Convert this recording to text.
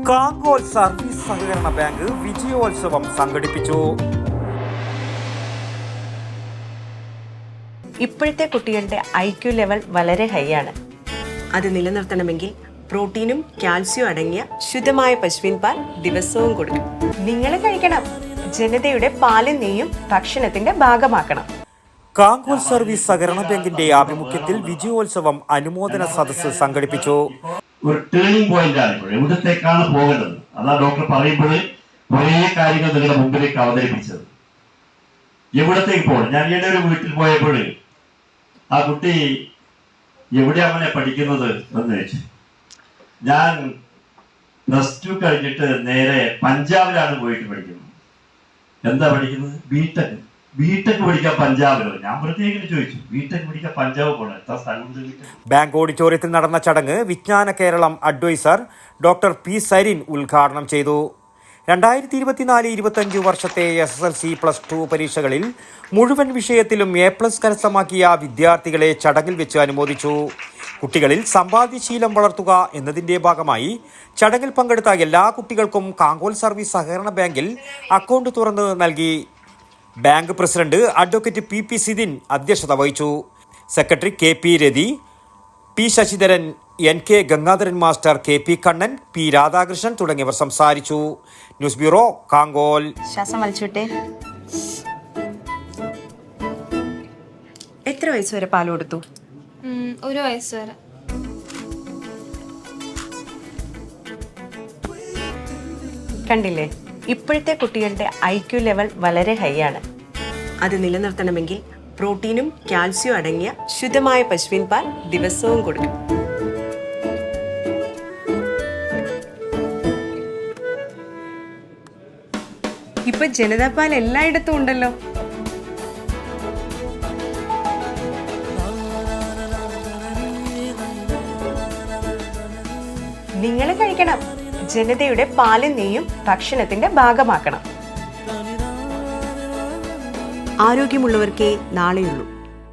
Kankol service സഹകരണ bank വിജയോത്സവം സംഘടിപ്പിച്ചു. ഇപ്പോഴത്തെ കുട്ടികളുടെ IQ ലെവൽ വളരെ ഹൈ ആണ്. അത് നിലനിർത്തണമെങ്കിൽ പ്രോട്ടീനും കാൽസ്യവും അടങ്ങിയ ശുദ്ധമായ പശുവിൻ പാൽ ദിവസവും കൊടുക്കും. നിങ്ങൾ കഴിക്കണം. ജനതയുടെ പാലും നെയ്യും ഭക്ഷണത്തിന്റെ ഭാഗമാക്കണം. കാങ്കോൽ സർവീസ് സഹകരണ ബാങ്കിന്റെ ആഭിമുഖ്യത്തിൽ വിജയോത്സവം അനുമോദന സദസ്സ് സംഘടിപ്പിച്ചു. ഒരു ടേണിംഗ് പോയിന്റ് ആണ് ഇപ്പോൾ. എവിടത്തേക്കാണ് പോകേണ്ടത്? അതാ ഡോക്ടർ പറയുമ്പോൾ കുറേ കാര്യങ്ങൾ നിങ്ങളുടെ മുമ്പിലേക്ക് അവതരിപ്പിച്ചത്. എവിടത്തേക്ക് പോകണം? ഞാൻ ഈയിടെ ഒരു വീട്ടിൽ പോയപ്പോൾ ആ കുട്ടി എവിടെയാണ് പഠിക്കുന്നത് എന്ന് ചോദിച്ചു. ഞാൻ +2 കഴിഞ്ഞിട്ട് നേരെ പഞ്ചാബിലാണ് പോയിട്ട് പഠിക്കുന്നത്. എന്താ പഠിക്കുന്നത്? ബിടെക് പഠിക്കാൻ പഞ്ചാബിലോ? ഞാൻ പ്രത്യേകം ചോദിച്ചു, ബിടെക് പഠിക്കാൻ പഞ്ചാബ് പോകണം, എത്ര സ്ഥലമുണ്ട്? ബാങ്ക് ഓഡിറ്റോറിയത്തിൽ നടന്ന ചടങ്ങ് Vijnana Keralam advisor doctor P Sarin ഉദ്ഘാടനം ചെയ്തു. 2024-25 വർഷത്തെ SSLC +2 പരീക്ഷകളിൽ മുഴുവൻ വിഷയത്തിലും A+ കരസ്ഥമാക്കിയ വിദ്യാർത്ഥികളെ ചടങ്ങിൽ വെച്ച് അനുമോദിച്ചു. കുട്ടികളിൽ സമ്പാദ്യശീലം വളർത്തുക എന്നതിന്റെ ഭാഗമായി ചടങ്ങിൽ പങ്കെടുത്ത എല്ലാ കുട്ടികൾക്കും കാങ്കോൽ സർവീസ് സഹകരണ ബാങ്കിൽ അക്കൗണ്ട് തുറന്ന് നൽകി. Bank president advocate PP Sidhin അധ്യക്ഷത വഹിച്ചു. സെക്രട്ടറി KP രതി, P Sasidharan, NK Gangadharan master, KP Kannan, P Radhakrishnan തുടങ്ങിയവർ സംസാരിച്ചു. News bureau, Kankol. ശ്വാസം വലിച്ചുവിട്ടെ. എത്ര വയസ്സ് വരെ പാൽ കൊടുത്തു? 1 വയസ്സ് വരെ. കണ്ടില്ലേ, ഇപ്പോഴത്തെ കുട്ടികളുടെ IQ ലെവൽ വളരെ ഹൈ ആണ്. അത് നിലനിർത്തണമെങ്കിൽ പ്രോട്ടീനും കാൽസ്യവും അടങ്ങിയ ശുദ്ധമായ പശുവിൻ പാൽ ദിവസവും കൊടുക്കും. ഇപ്പൊ ജനതാ പാൽ എല്ലായിടത്തും ഉണ്ടല്ലോ. നിങ്ങൾ കഴിക്കണം. ജനതയുടെ പാലും നെയ്യും ഭക്ഷണത്തിന്റെ ഭാഗമാക്കണം. ആരോഗ്യമുള്ളവർക്കേ നാളെയുള്ളൂ.